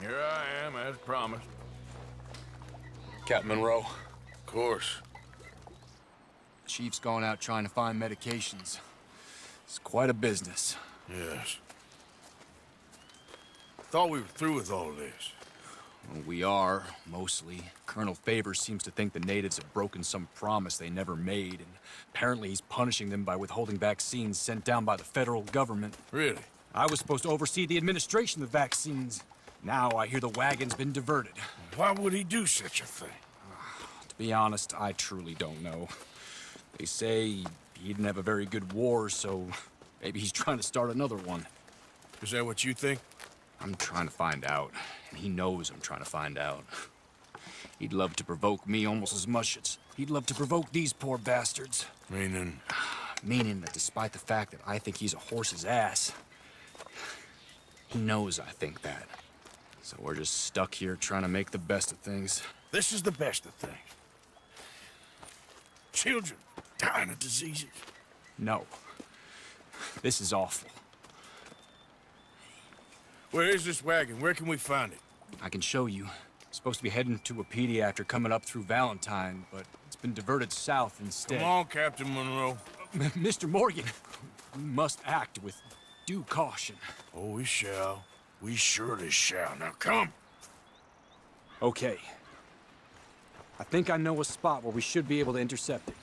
Here I am, as promised. Captain Monroe. Of course. Chief's gone out trying to find medications. It's quite a business. Yes. Thought we were through with all this. Well, we are, mostly. Colonel Favors seems to think the natives have broken some promise they never made, and apparently he's punishing them by withholding vaccines sent down by the federal government. Really? I was supposed to oversee the administration of the vaccines. Now I hear the wagon's been diverted. Why would he do such a thing? To be honest, I truly don't know. They say he didn't have a very good war, so maybe he's trying to start another one. Is that what you think? I'm trying to find out, and he knows I'm trying to find out. He'd love to provoke me almost as much as he'd love to provoke these poor bastards. Meaning? Meaning that despite the fact that I think he's a horse's ass, he knows I think that. So we're just stuck here trying to make the best of things. This is the best of things. Children dying of diseases. No. This is awful. Where is this wagon? Where can we find it? I can show you. Supposed to be heading to Wapiti after coming up through Valentine, but it's been diverted south instead. Come on, Captain Monroe. Mr. Morgan, we must act with due caution. Oh, we shall. We surely shall. Now come. Okay. I think I know a spot where we should be able to intercept it.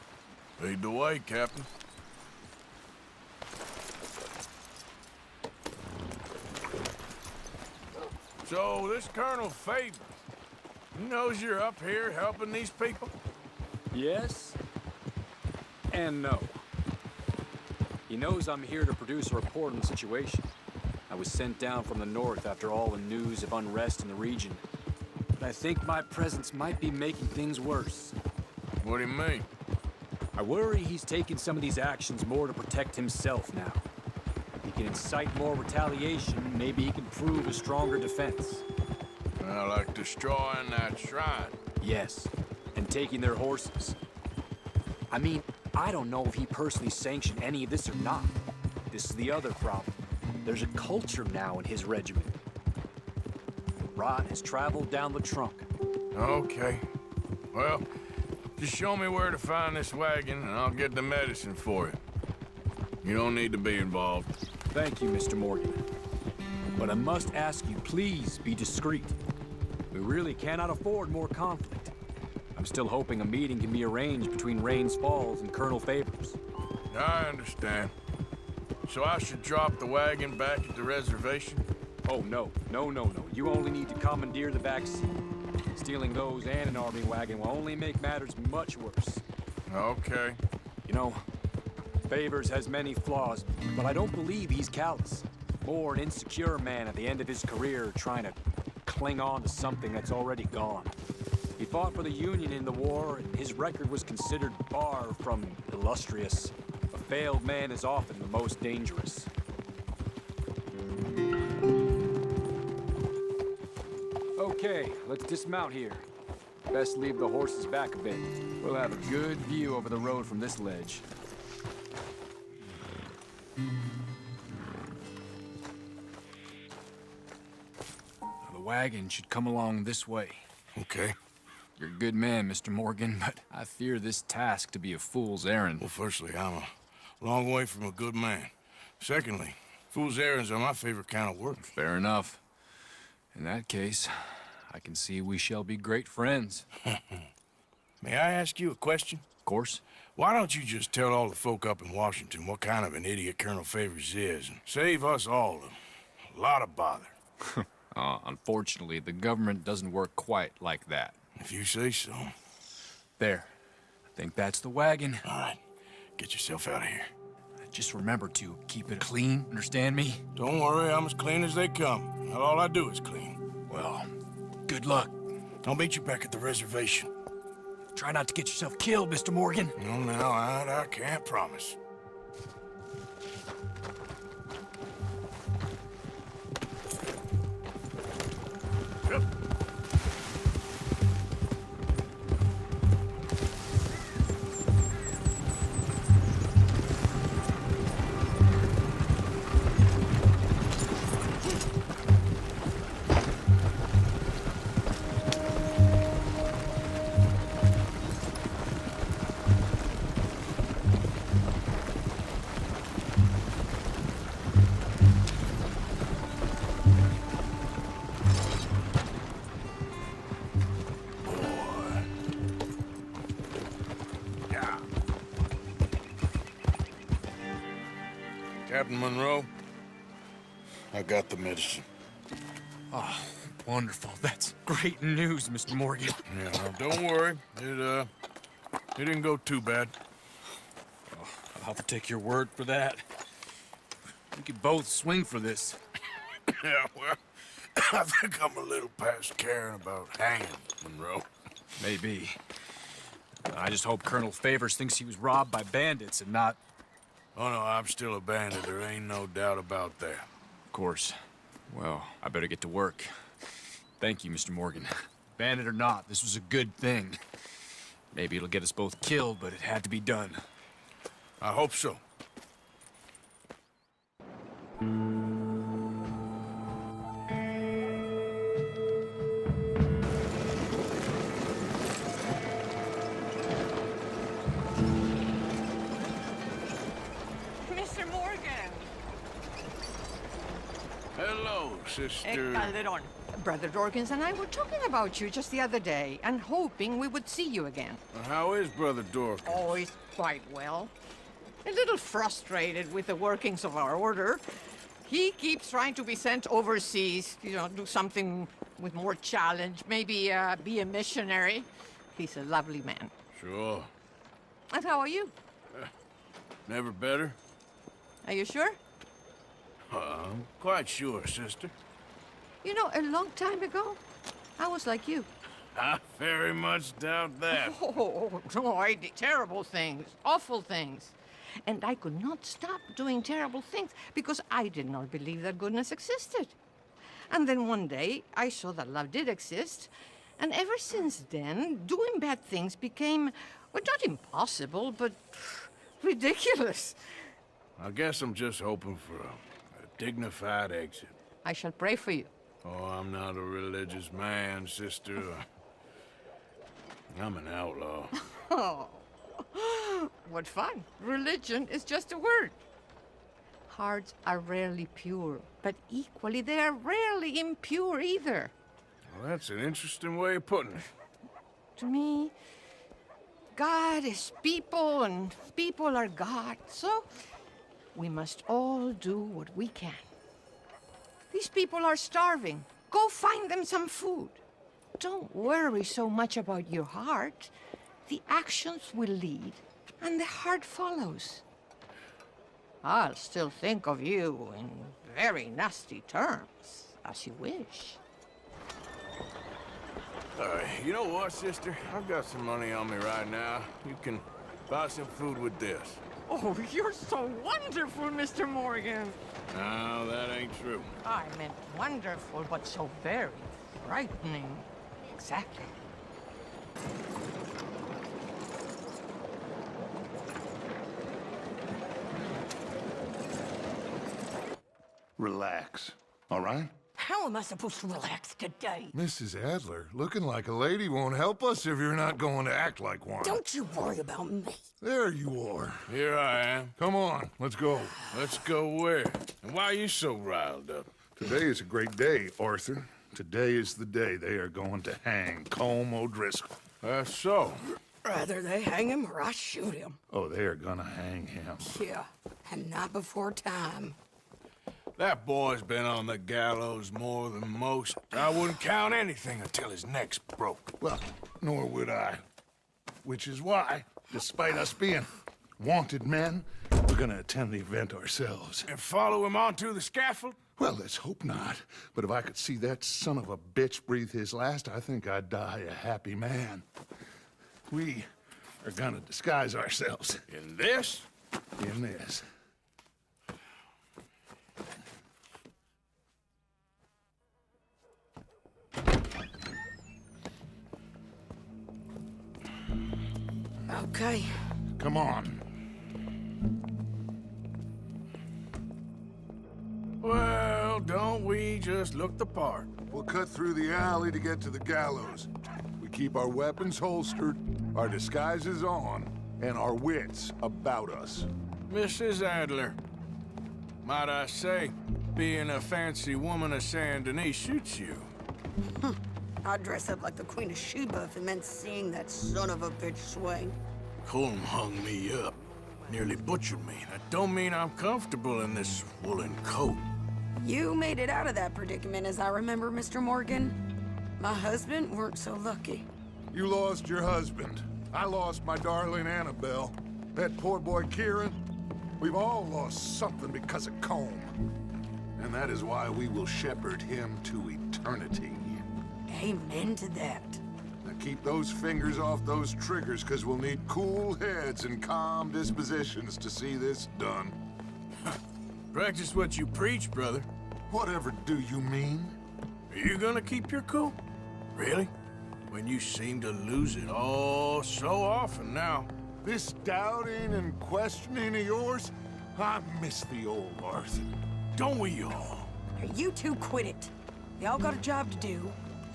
Lead the way, Captain. So, this Colonel Favors, he knows you're up here helping these people? Yes and no. He knows I'm here to produce a report on the situation. I was sent down from the north after all the news of unrest in the region. But I think my presence might be making things worse. What do you mean? I worry he's taking some of these actions more to protect himself now. If he can incite more retaliation, maybe he can prove a stronger defense. Well, like destroying that shrine. Yes, and taking their horses. I mean, I don't know if he personally sanctioned any of this or not. This is the other problem. There's a culture now in his regiment. The rot has traveled down the trunk. Okay. Well, just show me where to find this wagon, and I'll get the medicine for you. You don't need to be involved. Thank you, Mr. Morgan. But I must ask you, please be discreet. We really cannot afford more conflict. I'm still hoping a meeting can be arranged between Rains Falls and Colonel Favors. I understand. So I should drop the wagon back at the reservation? Oh, no. No. You only need to commandeer the vaccine. Stealing those and an army wagon will only make matters much worse. Okay. You know, Favors has many flaws, but I don't believe he's callous. More an insecure man at the end of his career trying to cling on to something that's already gone. He fought for the Union in the war, and his record was considered far from illustrious. A failed man is often the most dangerous. Okay, let's dismount here. Best leave the horses back a bit. We'll have a good view over the road from this ledge. The wagon should come along this way. Okay. You're a good man, Mr. Morgan, but I fear this task to be a fool's errand. Well, firstly, I'm a long way from a good man. Secondly, fool's errands are my favorite kind of work. Fair enough. In that case, I can see we shall be great friends. May I ask you a question? Of course. Why don't you just tell all the folk up in Washington what kind of an idiot Colonel Favors is, and save us all a lot of bother? Unfortunately, the government doesn't work quite like that. If you say so. There. I think that's the wagon. All right. Get yourself out of here. Just remember to keep it clean, understand me? Don't worry, I'm as clean as they come. Not all I do is clean. Well, good luck. I'll meet you back at the reservation. Try not to get yourself killed, Mr. Morgan. No, now, I can't promise. Captain Monroe, I got the medicine. Oh, wonderful. That's great news, Mr. Morgan. Yeah, well, don't worry. It didn't go too bad. I'll have to take your word for that. We could both swing for this. Yeah, well, I think I'm a little past caring about hanging, Monroe. Maybe. I just hope Colonel Favors thinks he was robbed by bandits and not... Oh, no, I'm still a bandit. There ain't no doubt about that. Of course. Well, I better get to work. Thank you, Mr. Morgan. Bandit or not, this was a good thing. Maybe it'll get us both killed, but it had to be done. I hope so. Mr. Morgan! Hello, sister. Calderon. Brother Dorkins and I were talking about you just the other day and hoping we would see you again. How is Brother Dork? Oh, he's quite well. A little frustrated with the workings of our order. He keeps trying to be sent overseas, do something with more challenge, maybe be a missionary. He's a lovely man. Sure. And how are you? Never better? Are you sure? I'm quite sure, sister. You know, a long time ago, I was like you. I very much doubt that. Oh, no, I did terrible things, awful things. And I could not stop doing terrible things because I did not believe that goodness existed. And then one day, I saw that love did exist. And ever since then, doing bad things became, well, not impossible, but ridiculous. I guess I'm just hoping for a dignified exit. I shall pray for you. Oh, I'm not a religious man, sister. I'm an outlaw. Oh, what fun. Religion is just a word. Hearts are rarely pure, but equally they are rarely impure either. Well, that's an interesting way of putting it. To me, God is people and people are God. So we must all do what we can. These people are starving. Go find them some food. Don't worry so much about your heart. The actions will lead, and the heart follows. I'll still think of you in very nasty terms, as you wish. You know what, sister? I've got some money on me right now. You can buy some food with this. Oh, you're so wonderful, Mr. Morgan. No, that ain't true. I meant wonderful, but so very frightening. Exactly. Relax, all right? How am I supposed to relax today? Mrs. Adler, looking like a lady won't help us if you're not going to act like one. Don't you worry about me. There you are. Here I am. Come on, let's go. Let's go where? And why are you so riled up? Today is a great day, Arthur. Today is the day they are going to hang Colm O'Driscoll. That's so. Rather they hang him or I shoot him. Oh, they are gonna hang him. Yeah, and not before time. That boy's been on the gallows more than most. I wouldn't count anything until his neck's broke. Well, nor would I. Which is why, despite us being wanted men, we're gonna attend the event ourselves. And follow him onto the scaffold? Well, let's hope not. But if I could see that son of a bitch breathe his last, I think I'd die a happy man. We are gonna disguise ourselves In this? in this. Okay. Come on. Well, don't we just look the part? We'll cut through the alley to get to the gallows. We keep our weapons holstered, our disguises on, and our wits about us. Mrs. Adler, might I say, being a fancy woman of Saint Denis shoots you. I'd dress up like the Queen of Sheba if it meant seeing that son of a bitch swing. Colm hung me up. Nearly butchered me. That don't mean I'm comfortable in this woolen coat. You made it out of that predicament, as I remember, Mr. Morgan. My husband weren't so lucky. You lost your husband. I lost my darling Annabelle. That poor boy Kieran. We've all lost something because of Colm. And that is why we will shepherd him to eternity. Amen to that. Now keep those fingers off those triggers, because we'll need cool heads and calm dispositions to see this done. Practice what you preach, brother. Whatever do you mean? Are you gonna keep your cool? Really? When you seem to lose it all so often now. This doubting and questioning of yours, I miss the old Arthur. Don't we all? Now, you two quit it. Y'all got a job to do,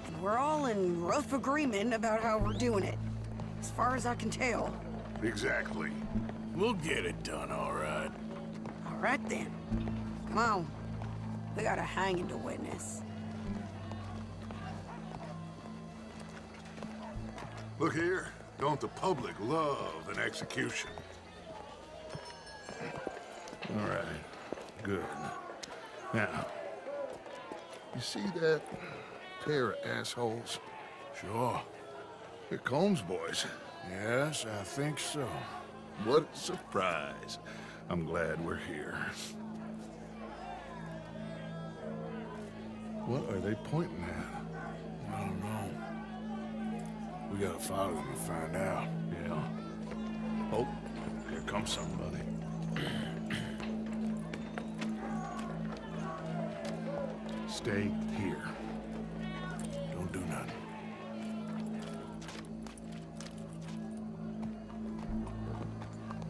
and we're all in rough agreement about how we're doing it. As far as I can tell. Exactly. We'll get it done, all right. All right then. Come on. We got a hanging to witness. Look here. Don't the public love an execution? All right. Good. Now, you see that pair of assholes? Sure. They're Combs boys. Yes, I think so. What a surprise. I'm glad we're here. What are they pointing at? I don't know. We gotta follow them and find out. Yeah. Oh, here comes somebody. Stay here. Don't do nothing.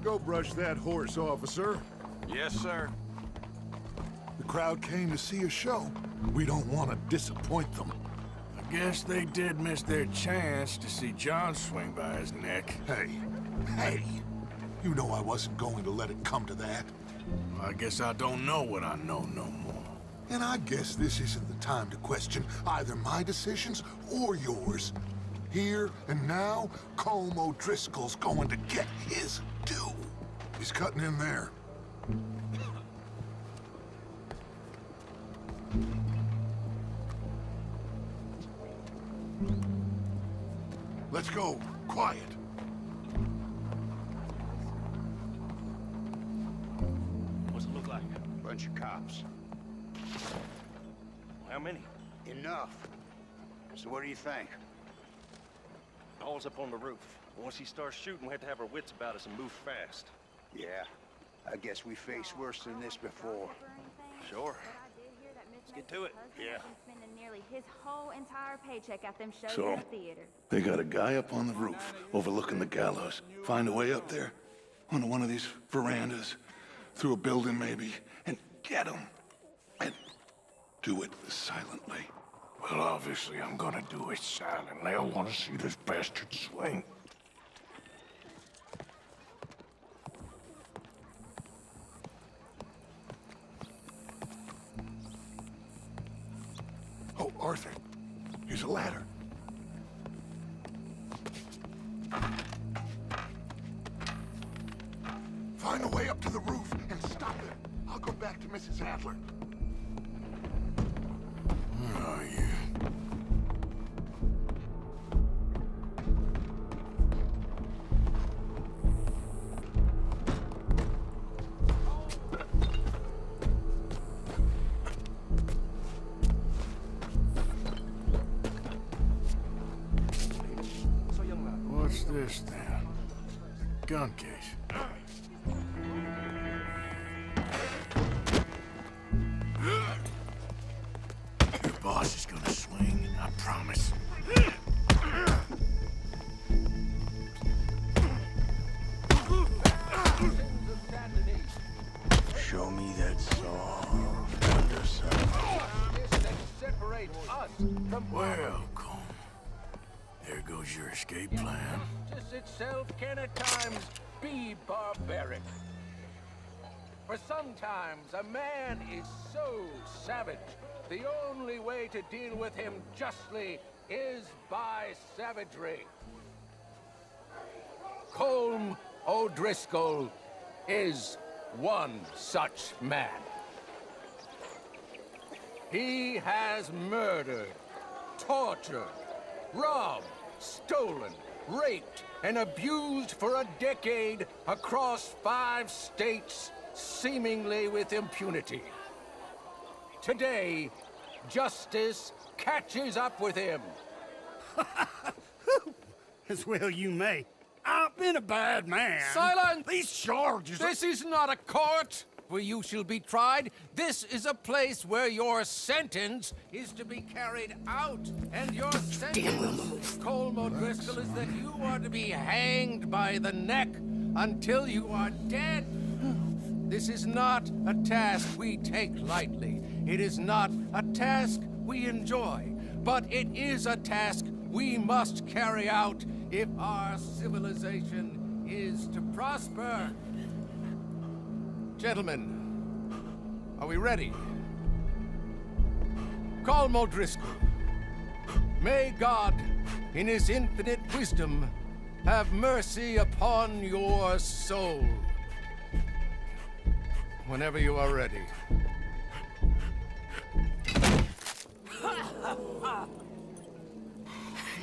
Go brush that horse, officer. Yes, sir. The crowd came to see a show. We don't want to disappoint them. I guess they did miss their chance to see John swing by his neck. Hey, you know I wasn't going to let it come to that. Well, I guess I don't know what I know no more. And I guess this isn't the time to question either my decisions or yours. Here and now, Colm O'Driscoll's going to get his due. He's cutting in there. Let's go. Quiet. What's it look like? Bunch of cops. How many? Enough. So what do you think? Paul's up on the roof. Once he starts shooting, we have to have our wits about us and move fast. Yeah, I guess we faced worse than this before. Sure. Let's get to it. Yeah. Spending nearly his whole entire paycheck at them shows So, in the theater. they got a guy up on the roof, overlooking the gallows. Find a way up there, onto one of these verandas, through a building maybe, and get him. And do it silently. Well, obviously I'm gonna do it silently. I want to see this bastard swing. Oh, Arthur, here's a ladder. Find a way up to the roof and stop it. I'll go back to Mrs. Adler. Where are you? What's this then? Gun case. Your boss is gonna swing, I promise. Show me that soft underside. Welcome. There goes your escape plan. Justice itself can at times be barbaric. For sometimes a man is so savage, the only way to deal with him justly is by savagery. Colm O'Driscoll is one such man. He has murdered, tortured, robbed, stolen, raped, and abused for a decade across 5 states, seemingly with impunity. Today, justice catches up with him. As well you may. I've been a bad man. Silence! These charges are... This is not a court where you shall be tried. This is a place where your sentence is to be carried out. And your sentence, Colm O'Driscoll, is that you are to be hanged by the neck until you are dead. This is not a task we take lightly. It is not a task we enjoy. But it is a task we must carry out if our civilization is to prosper. Gentlemen, are we ready? Colm O'Driscoll, may God, in his infinite wisdom, have mercy upon your soul. Whenever you are ready.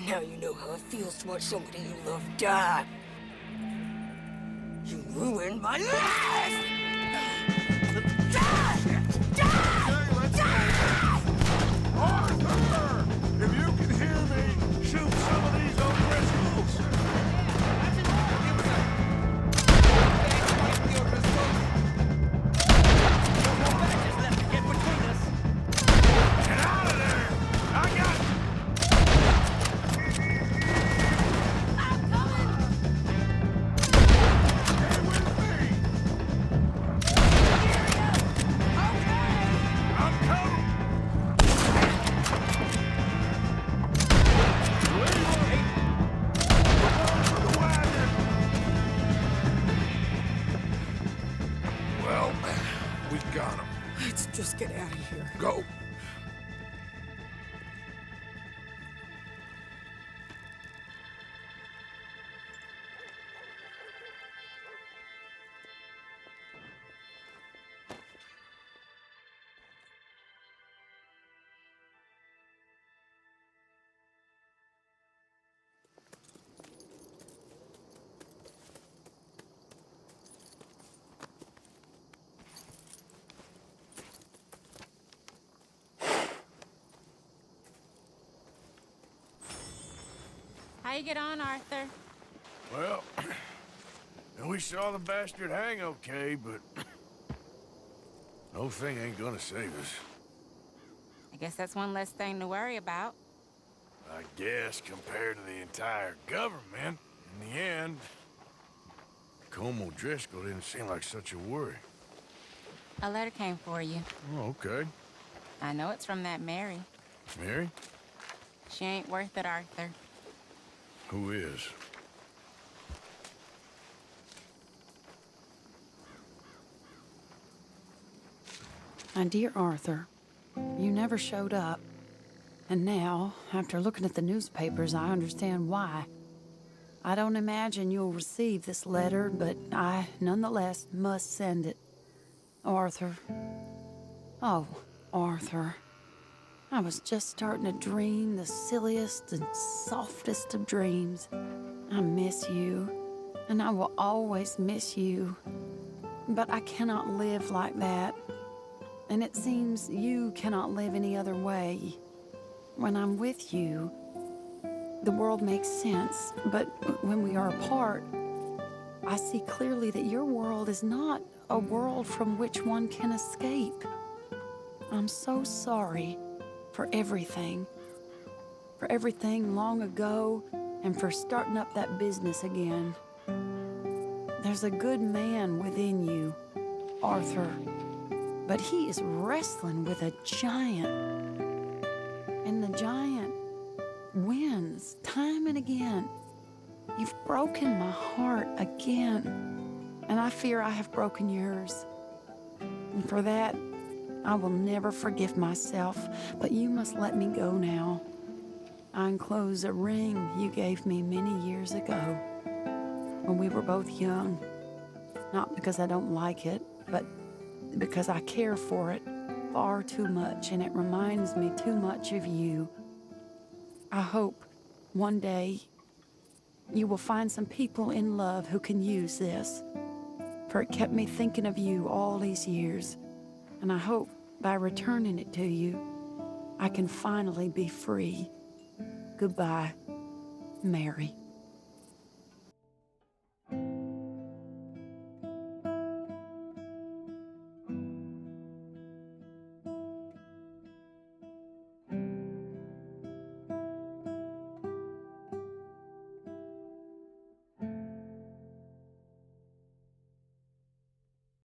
Now you know how it feels to watch somebody you love die. You ruined my life! Arthur! If you can hear me, shoot some of these O'Driscolls! Get out of there! I got... Stay with me! I'm coming! Well, we got him. Let's just get out of here. Go. How you get on, Arthur? Well, we saw the bastard hang okay, but no thing ain't gonna save us. I guess that's one less thing to worry about. I guess compared to the entire government, in the end, Colm O'Driscoll didn't seem like such a worry. A letter came for you. Oh, okay. I know it's from that Mary. Mary? She ain't worth it, Arthur. Who is? My dear Arthur, you never showed up. And now, after looking at the newspapers, I understand why. I don't imagine you'll receive this letter, but I, nonetheless, must send it. Arthur. Oh, Arthur. I was just starting to dream the silliest and softest of dreams. I miss you, and I will always miss you. But I cannot live like that. And it seems you cannot live any other way. When I'm with you, the world makes sense. But when we are apart, I see clearly that your world is not a world from which one can escape. I'm so sorry for everything. For everything long ago, and for starting up that business again. There's a good man within you, Arthur. But he is wrestling with a giant. And the giant wins time and again. You've broken my heart again. And I fear I have broken yours. And for that, I will never forgive myself. But you must let me go now. I enclose a ring you gave me many years ago, when we were both young. Not because I don't like it, but because I care for it far too much, and it reminds me too much of you. I hope one day you will find some people in love who can use this, for it kept me thinking of you all these years, and I hope by returning it to you, I can finally be free. Goodbye, Mary.